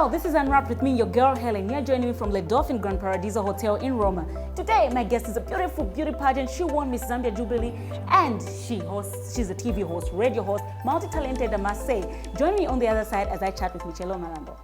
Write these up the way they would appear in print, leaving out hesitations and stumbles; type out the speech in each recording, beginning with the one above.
Hello, this is Unwrapped with me, your girl Hellen. You're joining me from Le Dolphin Grand Paradiso Hotel in Roma. Today, my guest is a beautiful beauty pageant. She won Miss Zambia Jubilee and she's a TV host, radio host, multi-talented, I must say. Join me on the other side as I chat with Michello Malambo.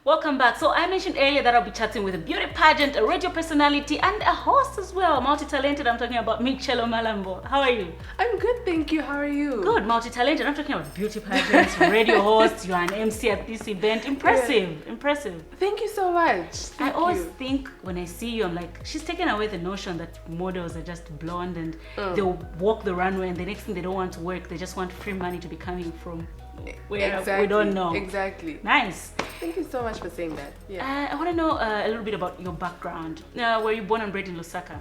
Welcome back. So I mentioned earlier that I'll be chatting with a beauty pageant, a radio personality, and a host as well, multi-talented. I'm talking about Michello Malambo. How are you? I'm good, thank you. How are you? Good, multi-talented. I'm talking about beauty pageants, radio host. You are an MC at this event. Impressive, yeah. Impressive. Thank you so much. I always think when I see you, I'm like, she's taken away the notion that models are just blonde and they'll walk the runway and the next thing they don't want to work. They just want free money to be coming from where we don't know. Exactly. Nice. Thank you so much for saying that. Yeah. I want to know a little bit about your background. Were you born and bred in Lusaka?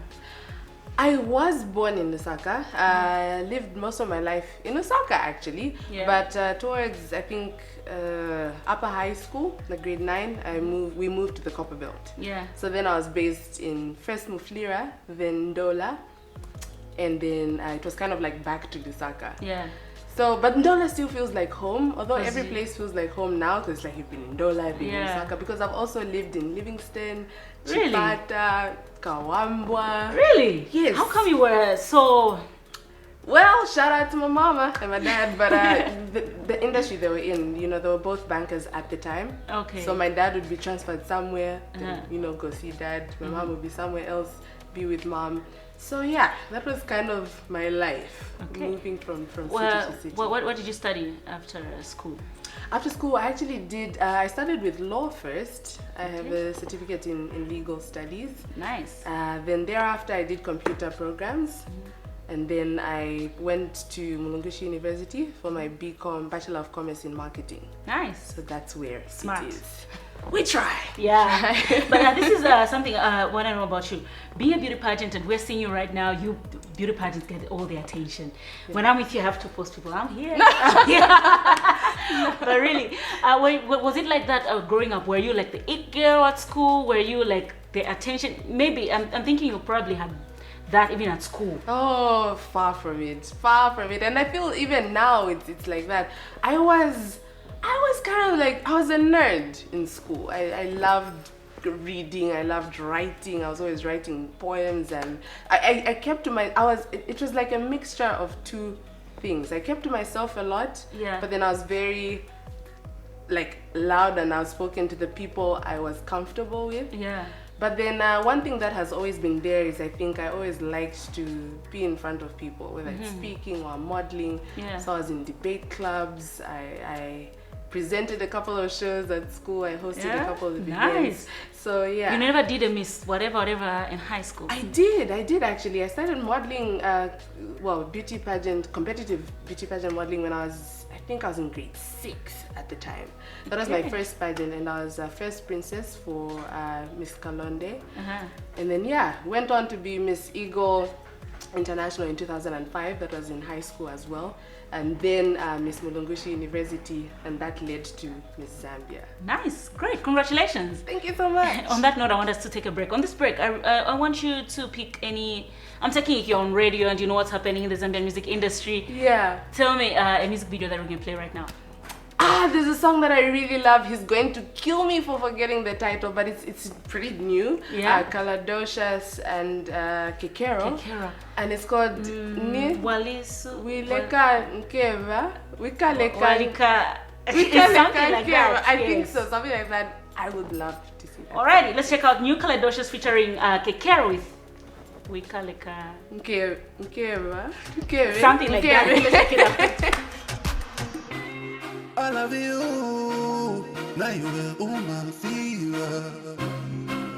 I was born in Lusaka. I lived most of my life in Lusaka actually. Yeah. But towards, I think, upper high school, like grade 9, we moved to the Copperbelt. Yeah. So then I was based in first Mufulira, then Ndola, and then it was kind of like back to Lusaka. Yeah. So, but Ndola still feels like home, although every place feels like home now, because like you've been in Ndola, I've been in Lusaka, because I've also lived in Livingston, Chipata, Kawambwa. Really? Yes. How come you were so... Well, shout out to my mama and my dad, but the industry they were in, you know, they were both bankers at the time. Okay. So my dad would be transferred somewhere, then, you know, go see dad. My mom would be somewhere else, be with mom. So yeah, that was kind of my life, moving from city to city. What did you study after school? After school, I actually did, I started with law first. I have a certificate in legal studies. Nice. Then thereafter, I did computer programs. And then I went to Mulungushi University for my BCom, Bachelor of Commerce in Marketing. Nice. So that's where Smart. it is. We try. Yeah. But this is something what I know about you. Being a beauty pageant, and we're seeing you right now, you beauty pageants get all the attention. Yeah. When I'm with you, I have to post people, I'm here. But really, was it like that growing up? Were you like the it girl at school? Were you like the attention? Maybe, I'm thinking you probably had that even at school. Oh, far from it. And I feel even now it's like that. I was kind of like, I was a nerd in school. I loved reading, I loved writing. I was always writing poems, and I kept to my, it was like a mixture of two things. I kept to myself a lot, but then I was very like loud and outspoken to the people I was comfortable with. Yeah. But then one thing that has always been there is I think I always liked to be in front of people, whether it's speaking or modeling. Yeah. So I was in debate clubs. I presented a couple of shows at school. I hosted a couple of events. Nice. So yeah. You never did a Miss whatever in high school? I did actually. I started modeling, beauty pageant, competitive beauty pageant modeling when I think I was in grade 6 at the time. That was my first pageant, and I was first princess for Miss Kalonde. And then went on to be Miss Eagle International in 2005. That was in high school as well. And then Miss Mulungushi University, and that led to Miss Zambia. Nice, great, congratulations. Thank you so much. On that note, I want us to take a break. On this break, I want you to pick any, I'm taking it you're on radio and you know what's happening in the Zambian music industry. Yeah. Tell me a music video that we can play right now. There's a song that I really love. He's going to kill me for forgetting the title, but it's pretty new. Yeah. Kaladoshas and Kekero. And it's called Walisu. Wileka Nkeva. Wikaleka. I think so, something like that. I would love to see that. Alrighty, let's check out new Kaladoshas featuring Kekero with Wikaleka. Nkeva. Something like that. Let's check it out. I love you. Now you will woman fever.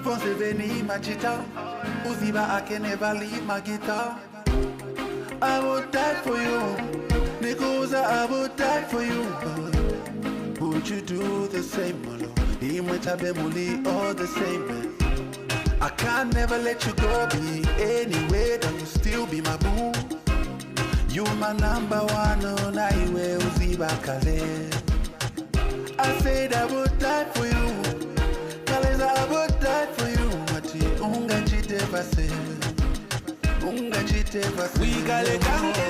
For Seveni Machita. Uziba, I can never leave my guitar. I would die for you. Nicosa, I would die for you. Would you do the same, Molo? Imwe tabemuli all the same, man. I can't never let you go, be anyway, that you still be my boo. You my number one, oh, na iwe uziba kale. I said I would die for you, Kaleza, I would die for you. Mati unga chite vase, unga chite vase. Wikale kanke,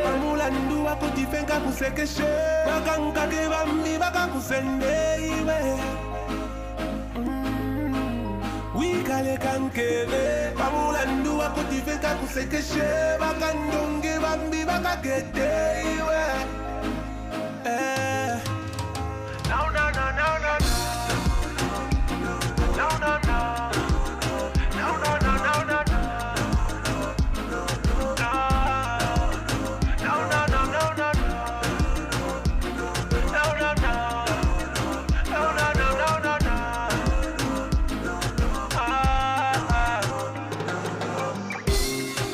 amula ndu wako tifenga kusekeshe. Bakanka keba mi baka kusende iwe. Wikale kanke, amula ndu wako tifenga kusekeshe. Bakandonge bambi baka kete iwe. No, no, no, no, no, no. No, no, no. No, no, no, no, no, no. No, no, no, no, no, no. No, no, no. No, no, no, no, no, no.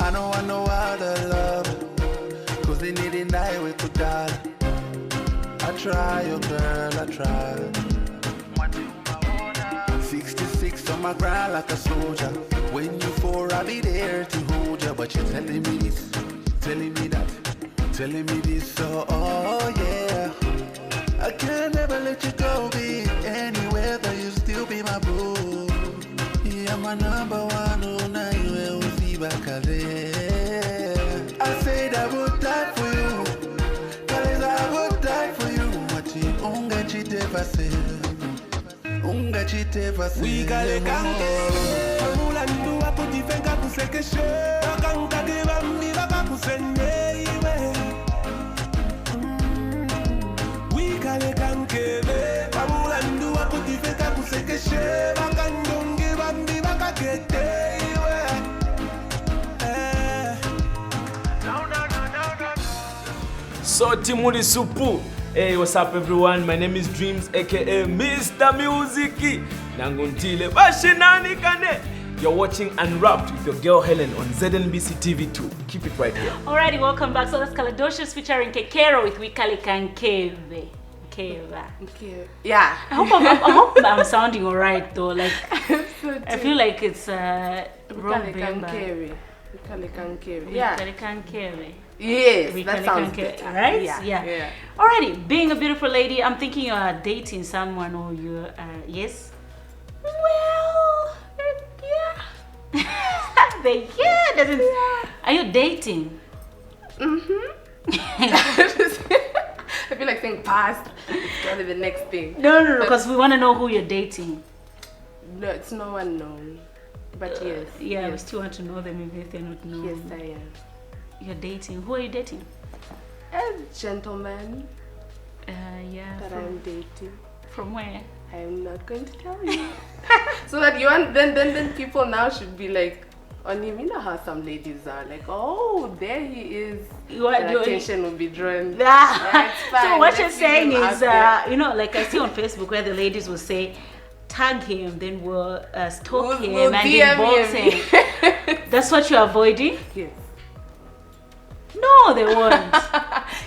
I know other love, 'cause they need it die we could die. I try, oh girl, I try. 66 on my grind like a soldier. When you fall, I'll be there to hold you. But you're telling me this, telling me that, telling me this, oh yeah. I can't never let you go, be anywhere that you still be my boo. Yeah, my number one, oh, now you will see back there. I said I would die for you, cause I would die for you. Unga chite vase, unga chite vase. Wikale kanke, amula ndu wako tifenga kusekeshe. Bakanka keba mi baka kusende iwe. Wikale kanke, amula ndu wako tifenga kusekeshe. Bakandonge bambi baka kete iwe. No, no, no, no, no. So Timuri Supu. Hey, what's up everyone? My name is Dreams, aka Mr. Music. Nanguntile Bashinani Kane. You're watching Unwrapped with your girl Hellen on ZNBC TV2. Keep it right here. Alrighty, welcome back. So that's Kaladocious featuring Kekero with Wikale Kankeve. Keva. Okay. Yeah. I hope I'm sounding alright though. Like I feel like it's wrong. Wikale Kankeve. Yeah. Wikale Kankeve. Yes, that sounds good. Right? Yeah. Alrighty, being a beautiful lady, I'm thinking you are dating someone or you yes? Well, yeah. Doesn't. Yeah. Are you dating? I feel like saying past. It's probably the next thing. No, because we want to know who you're dating. No, it's no one known. But yes. Yeah, we still want to know them even if they're not known. Yes, I am. You're dating. Who are you dating? A gentleman Yeah. that I'm dating. From where? I'm not going to tell you. So that you want then people now should be like on him. You know how some ladies are like, oh, there he is. The attention will be drawn. Yeah, it's fine. So what you're Let's saying leave him is, out there. you know, like I see on Facebook where the ladies will say, tag him, then we'll stalk him we'll and DM inbox him. That's what you're avoiding? Yes. No, they won't.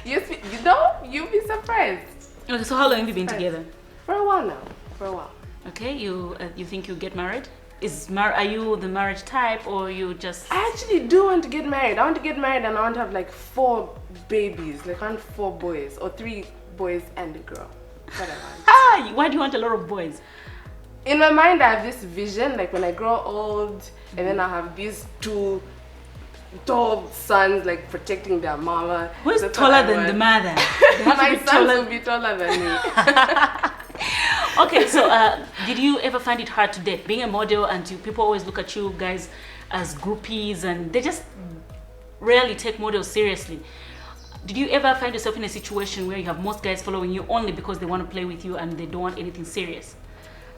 You know, you'll be surprised. Okay, so how long have you been together? For a while now. For a while. Okay, you think you'll get married? Are you the marriage type or you just... I actually do want to get married. I want to get married and I want to have like 4 babies. Like I want 4 boys or 3 boys and a girl. That's what I want. Why do you want a lot of boys? In my mind, I have this vision, like when I grow old, and then I have these 2 tall sons, like protecting their mama. Who's taller than the mother? My sons will be taller than me. Okay, so did you ever find it hard to date? Being a model and people always look at you guys as groupies and they just rarely take models seriously. Did you ever find yourself in a situation where you have most guys following you only because they want to play with you and they don't want anything serious?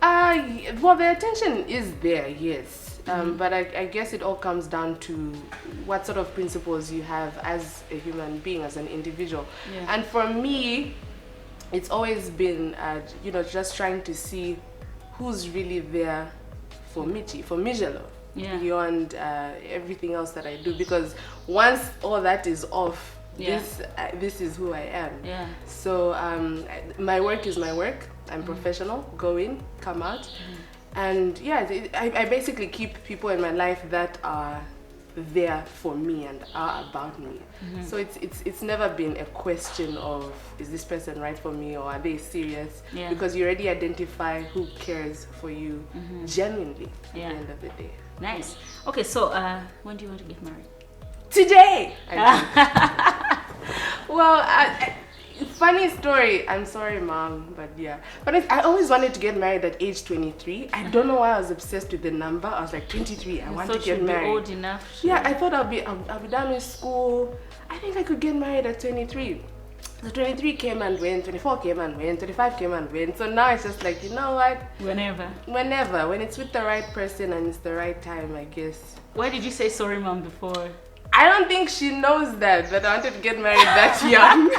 Well, the attention is there, yes. But I guess it all comes down to what sort of principles you have as a human being, as an individual. Yeah. And for me, it's always been, just trying to see who's really there for Michello, beyond everything else that I do. Because once all that is off, this is who I am. Yeah. So my work is my work. I'm professional. Go in, come out. And yeah, I basically keep people in my life that are there for me and are about me. So it's never been a question of, is this person right for me or are they serious? Yeah. Because you already identify who cares for you genuinely at the end of the day. Nice. Okay, so when do you want to get married? Today! Well, funny story. I'm sorry, Mom, but yeah. But I always wanted to get married at age 23. I don't know why I was obsessed with the number. I was like 23. I want to get married. Old enough. Yeah, I thought I'll be done with school. I think I could get married at 23. So 23 came and went, 24 came and went, 25 came and went. So now it's just like, you know what? Whenever, when it's with the right person and it's the right time, I guess. Why did you say sorry, Mom, before? I don't think she knows that I wanted to get married that young.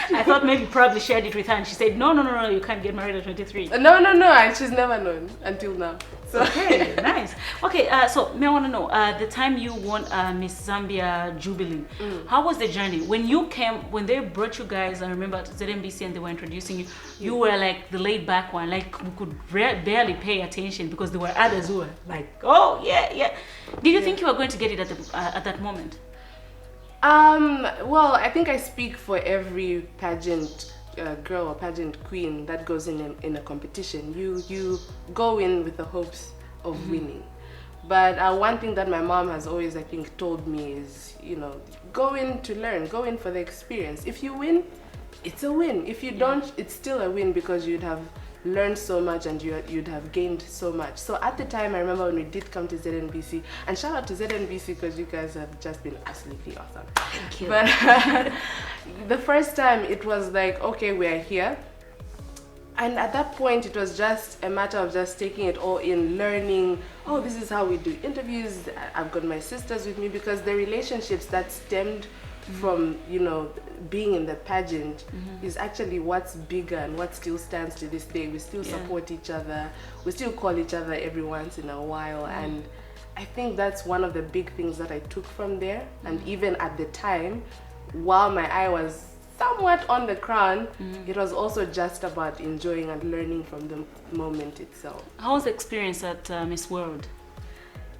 I thought maybe probably shared it with her and she said, no, you can't get married at 23. No, and she's never known until now. So. Okay, nice. Okay, so I want to know, the time you won Miss Zambia Jubilee, how was the journey? When they brought you guys, I remember at ZNBC and they were introducing you, you were like the laid back one, like we could barely pay attention because there were others who were like, oh, yeah. Did you think you were going to get it at that moment? Well, I think I speak for every pageant girl or pageant queen that goes in a competition. You go in with the hopes of winning. But one thing that my mom has always, I think, told me is, go in to learn, go in for the experience. If you win, it's a win. If you don't, it's still a win because you'd have learned so much and you'd have gained so much. So at the time, I remember when we did come to ZNBC, and shout out to ZNBC because you guys have just been absolutely awesome. Thank you. But the first time it was like, okay, we're here. And at that point, it was just a matter of just taking it all in, learning, oh, this is how we do interviews. I've got my sisters with me because the relationships that stemmed from, being in the pageant is actually what's bigger and what still stands to this day. We still support each other. We still call each other every once in a while. And I think that's one of the big things that I took from there. And even at the time, while my eye was somewhat on the crown, it was also just about enjoying and learning from the moment itself. How was the experience at Miss World?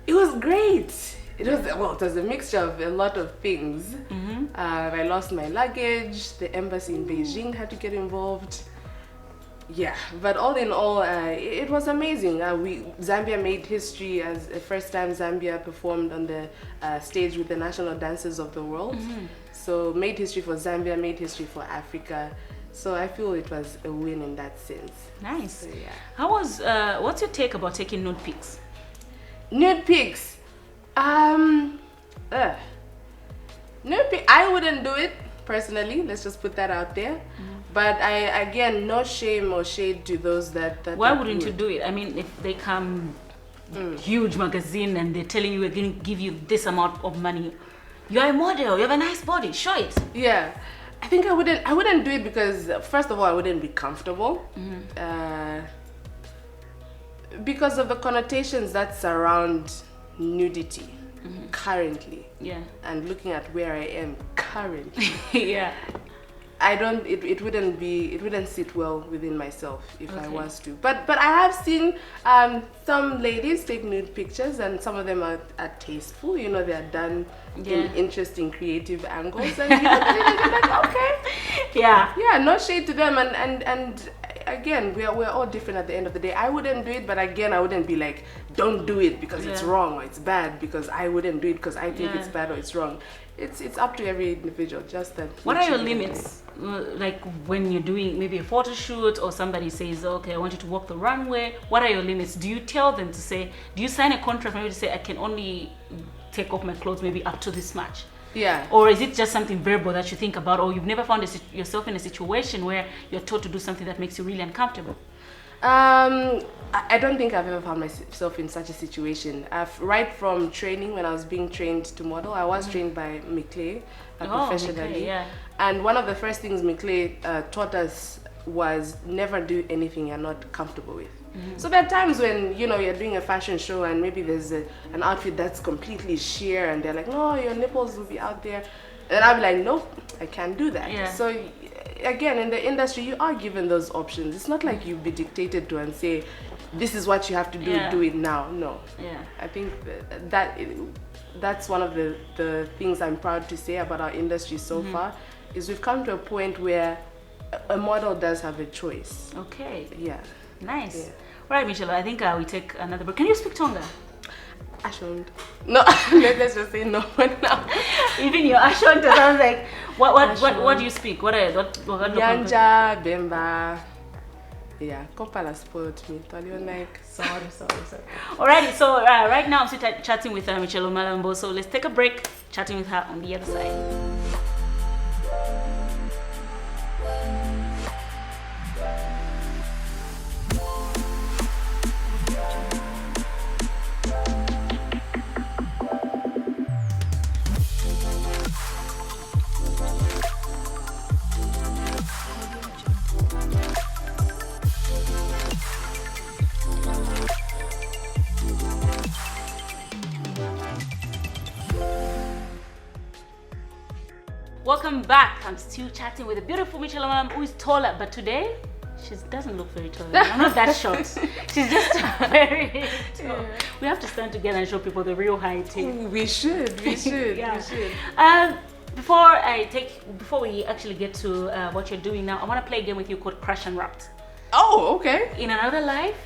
It was great. It was a mixture of a lot of things. I lost my luggage. The embassy in Beijing had to get involved. Yeah, but all in all, it was amazing. Zambia made history as the first time Zambia performed on the stage with the national dancers of the world. So made history for Zambia, made history for Africa. So I feel it was a win in that sense. Nice. So, yeah. How was? What's your take about taking nude pics? Nude pics. Nude pic. I wouldn't do it personally. Let's just put that out there. But again, no shame or shade to those that Why wouldn't you do it? I mean, if they come huge magazine and they're telling you we're going to give you this amount of money, you're a model, you have a nice body, show it. Yeah, I think I wouldn't do it because first of all, I wouldn't be comfortable. Because of the connotations that surround nudity currently. Yeah. And looking at where I am currently. Yeah. It wouldn't sit well within myself if I was to. But I have seen some ladies take nude pictures and some of them are tasteful. They are done in interesting creative angles and you're like, okay. Yeah. Yeah, no shade to them and again, we're all different at the end of the day. I wouldn't do it, but again, I wouldn't be like, don't do it because it's wrong or it's bad, because I wouldn't do it because I think it's bad or it's wrong. It's up to every individual, just that. What are your limits? Like when you're doing maybe a photo shoot or somebody says, okay, I want you to walk the runway. What are your limits? Do you tell them to say, do you sign a contract maybe to say, I can only take off my clothes maybe up to this much? Yeah. Or is it just something verbal that you think about, or you've never found yourself in a situation where you're told to do something that makes you really uncomfortable? I don't think I've ever found myself in such a situation. Right from training, when I was being trained to model, I was trained by Michello professionally. Yeah. And one of the first things Michello taught us was never do anything you're not comfortable with. So there are times when you're doing a fashion show and maybe there's an outfit that's completely sheer and they're like, no, your nipples will be out there, and I'll be like, nope, I can't do that. Yeah. So again, in the industry, you are given those options. It's not like you'll be dictated to and say, this is what you have to do, Yeah. do it now. No. Yeah. I think that's one of the things I'm proud to say about our industry so far, is we've come to a point where a model does have a choice. Okay. Yeah. Nice. Yeah. All right, Michelle, I think we take another break. Can you speak Tonga? I shouldn't. No, let's just say no for now. Even your Ashont sounds like, what do you speak? What Nyanja, Bemba. Yeah, Kopala spoiled me. Like, Sorry. Alrighty, so right now I'm still chatting with Michello Malambo, so let's take a break, chatting with her on the other side. Welcome back. I'm still chatting with a beautiful Michello Malambo who is taller, but today she doesn't look very tall. I'm not that short. She's just very tall. Yeah. We have to stand together and show people the real height here. We should. Yeah. We should. Before we actually get to what you're doing now, I want to play a game with you called Crush Unwrapped. Oh, okay. In another life,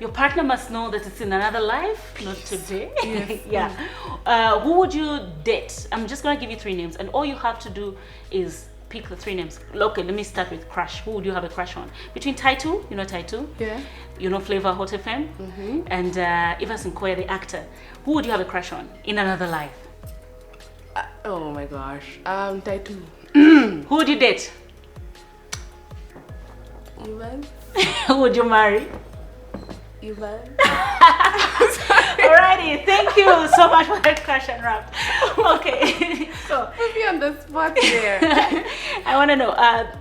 your partner must know that it's in another life, not today. Yes. Yeah. Who would you date? I'm just going to give you 3 names, and all you have to do is pick the 3 names. Okay, let me start with crush. Who would you have a crush on? Between Taitu, you know Taitu? Yeah. You know Flavor Hot FM? And Eva Sinkoya, the actor. Who would you have a crush on in another life? Oh my gosh. Taitu. Who would you date? Ivan. Who would you marry? Ivan. Alrighty, thank you so much for that Crush Unwrapped. Okay, so Put me on the spot there. I want to know,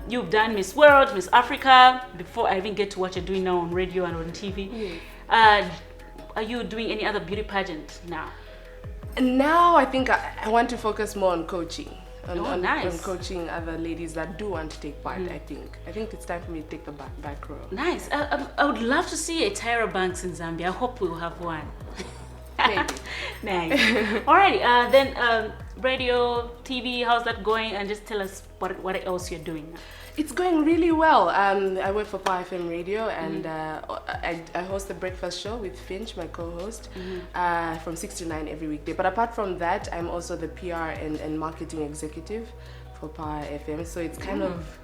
you've done Miss World, Miss Africa, before I even get to what you're doing now on radio and on TV. Are you doing any other beauty pageant now? Now I think I want to focus more on coaching. On Nice. coaching other ladies that do want to take part. I think it's time for me to take the back row. Nice. I would love to see a Tyra Banks in Zambia. I hope we'll have one. Maybe. Nice. Alrighty, then radio, TV, how's that going? And just tell us what else you're doing now. It's going really well. I work for Power FM Radio, and I host the breakfast show with Finch, my co-host, from 6 to 9 every weekday. But apart from that, I'm also the PR and marketing executive for Power FM. So it's kind of,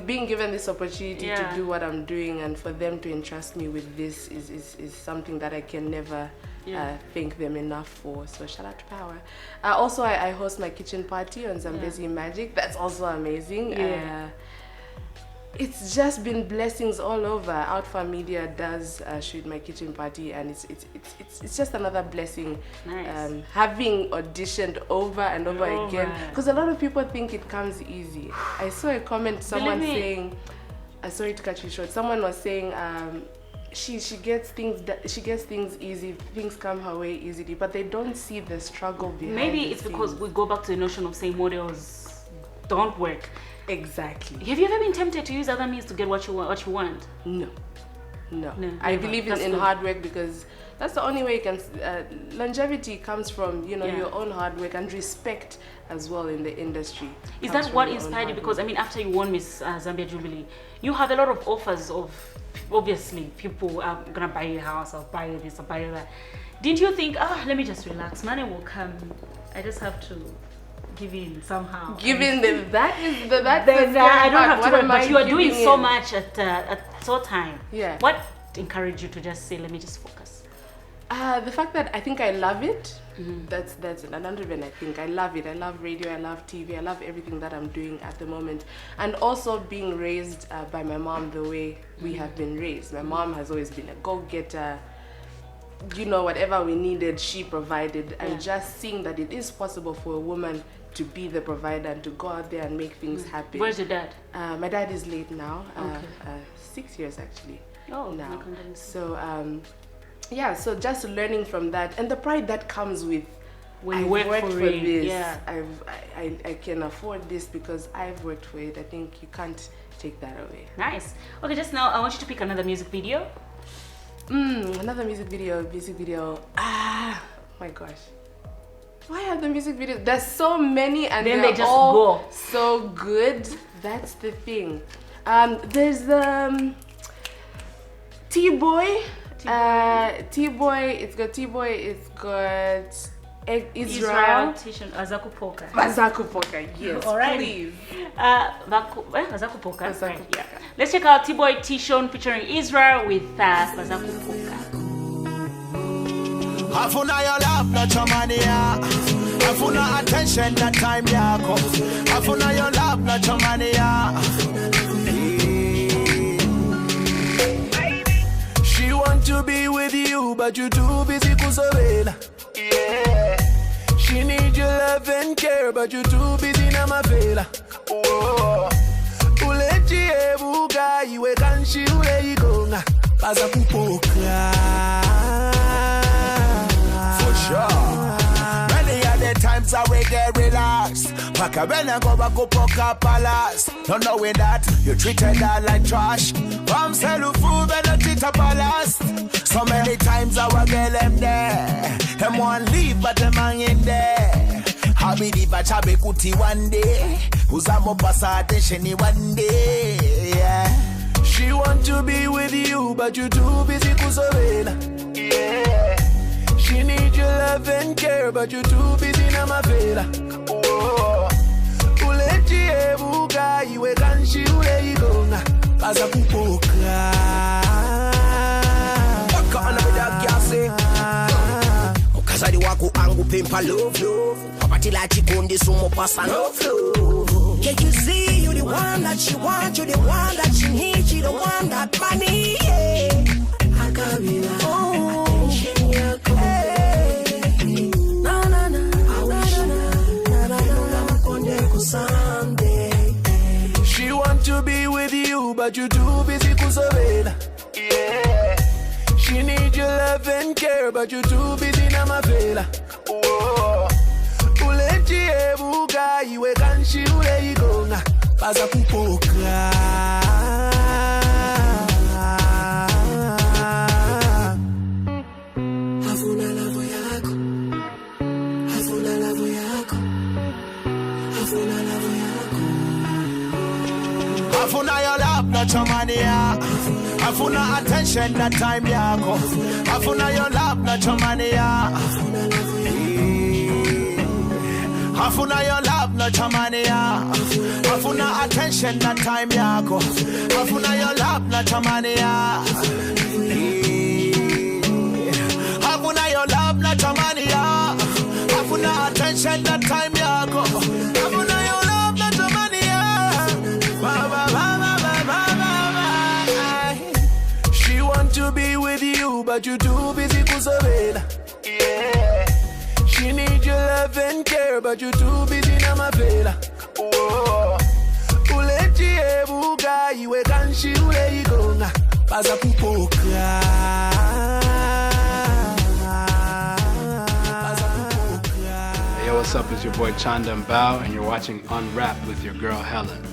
being given this opportunity to do what I'm doing, and for them to entrust me with this is something that I can never thank them enough for. So shout out to Power. Also, I host my kitchen party on Zambezi Magic. That's also amazing. It's just been blessings all over. Outfar Media does shoot my kitchen party, and it's just another blessing. Nice. Having auditioned over and over again, because a lot of people think it comes easy. I saw a comment, someone saying, sorry to cut you short. Someone was saying, she gets things easy, things come her way easily, but they don't see the struggle behind. Maybe it's because we go back to the notion of saying models don't work. Exactly. Have you ever been tempted to use other means to get what you want? No. I never. believe in hard work, because that's the only way you can. Longevity comes from your own hard work and respect as well in the industry. Is that what inspired you? Because I mean, after you won Miss Zambia Jubilee, you have a lot of offers of, obviously, people are gonna buy your house, I'll buy you this, I'll buy you that. Didn't you think, let me just relax, money will come, I just have to give in somehow? I don't have to work, but you are doing so much at so time. Yeah. What encouraged you to just say, let me just focus? The fact that I think I love it. That's another even. I think I love it. I love radio. I love TV. I love everything that I'm doing at the moment. And also being raised by my mom the way we have been raised. My mom has always been a go-getter. Whatever we needed, she provided. And just seeing that it is possible for a woman to be the provider and to go out there and make things happen. Where's your dad? My dad is late now. Okay. 6 years actually. Oh, now. no. So so just learning from that, and the pride that comes with when you I've worked for it. this. I can afford this because I've worked for it. I think you can't take that away. Nice. Okay, just now I want you to pick another music video. Another music video. My gosh. Why are the music videos? There's so many and Then they're they just all go. so good. That's the thing. There's the T-Boy. T-Boy, it's got Israel. Azakupoka. Bazakupoka, yes. All right. Please. Bazakupoka. Right, yeah. Let's check out T-Boy T-Shon featuring Israel with Bazakupoka. Afuna your love, not your money, yeah. Afuna attention, not time, yeah. Afuna your love, not your money, yeah. She want to be with you, but you too busy kusovela. Yeah. She need your love and care, but you too busy na mafela. Oh. Ulechi ebuka, iwe kanshi ule ikonga. Bazakupoka. Many are the times I will get relaxed. Pakabena go back up Poka Palace. Not knowing that you treated her like trash. From food better treat a palace. So many times I will get them there. Them one leave but them hang in there. Habi di bachabe kuti one day. Uzamo pasa attention one day. Yeah. She want to be with you but you too busy kusovela. Yeah. She need your love and care, but you too busy na mafela. Oh, ulechi ebuka, iwe kanshi ule igonga. Bazakupoka. Waka anabida kiasi. Ukazadi wako angu pimpa love. Papati la chikundi sumo pasa love. Can't you see you the one that she want, you the one that she need, you the one that money. Yeah. Akabila. Attention yako. Someday. She want to be with you, but you too busy kusovela. Yeah. She need your love and care, but you too busy na mafela. Oh. Ulechi ebuka, iwe kanshi ule igonga. Bazakupoka. Afuna lavo yako. Afuna lavo yako. Afuna love yako. Afuna your love, not your money, yeah. Afuna attention, not time, yako. Afuna your love, not your money, yeah. Afuna your love, not your money, yeah. Afuna attention, not time, yako. Afuna your love, not your money, yeah. Afuna your love, not your money, yeah. Afuna attention, not time, yako. Afuna your love, not your money, yeah. She want to be with you, but you too busy kusovela. Yeah. She need your love and care, but you too busy na mafela. Oh. Ulechi ebuka, iwe kanshi ule igonga. Bazakupoka. Hey, yo, what's up? It's your boy Chanda Mbao, and you're watching Unwrapped with your girl Hellen.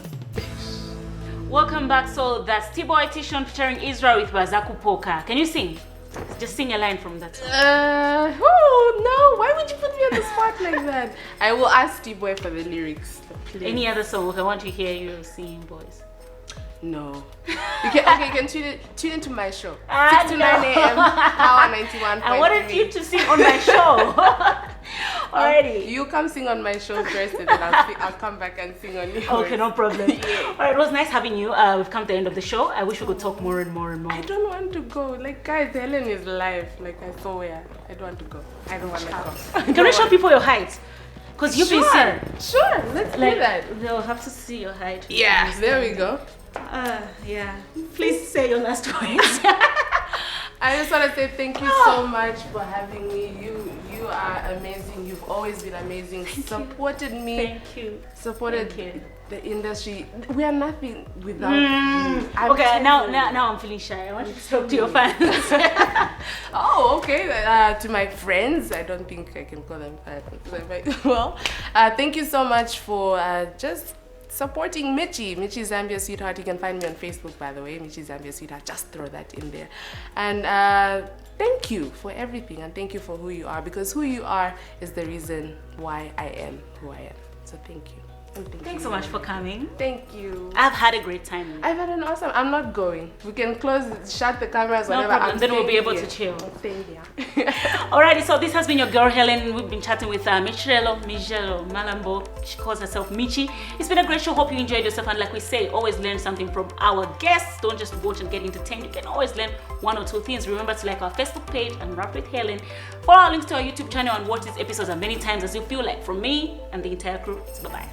Welcome back. So that's T-Boy T-Shon featuring Israel with Bazakupoka. Can you sing? Just sing a line from that song. No, why would you put me on the spot like that? I will ask T-Boy for the lyrics. Please. Any other song? I want to hear you singing, boys. No. You can tune into my show. 6 to 9 a.m. Power 91.3. I wanted you to sing on my show. Alrighty. You come sing on my show first and then I'll come back and sing on yours. Okay, no problem. Yeah. Alright, it was nice having you. We've come to the end of the show. I wish we could talk more and more and more. I don't want to go. Like, guys, Hellen is live. Like, I saw where. I don't want to go. I don't want to go. Can we show people your height? Because you've been seeing. Sure, let's do that. They'll have to see your height. Yeah, there we go. Yeah. Please say your last words. I just want to say thank you so much for having me. You are amazing. You've always been amazing. Supported me. Thank you. Supported the industry. We are nothing without you. Okay, now I'm feeling shy. I want you to talk to your fans. Oh, okay. To my friends, I don't think I can call them fans. Well, thank you so much for just supporting Michi Zambia Sweetheart. You can find me on Facebook, by the way, Michi Zambia Sweetheart. Just throw that in there. And thank you for everything, and thank you for who you are, because who you are is the reason why I am who I am. So thank you. Thanks so much for coming. Thank you. I've had a great time. I've had an awesome. I'm not going. We can shut the cameras, No whatever. problem. Then we'll be able to chill. I'm staying here. Alrighty, so this has been your girl Hellen. We've been chatting with Michello Malambo. She calls herself Michi. It's been a great show. Hope you enjoyed yourself. And like we say, always learn something from our guests. Don't just watch and get entertained. You can always learn one or two things. Remember to like our Facebook page and Unwrapped with Hellen. Follow our links to our YouTube channel and watch these episodes as many times as you feel like. From me and the entire crew, bye-bye.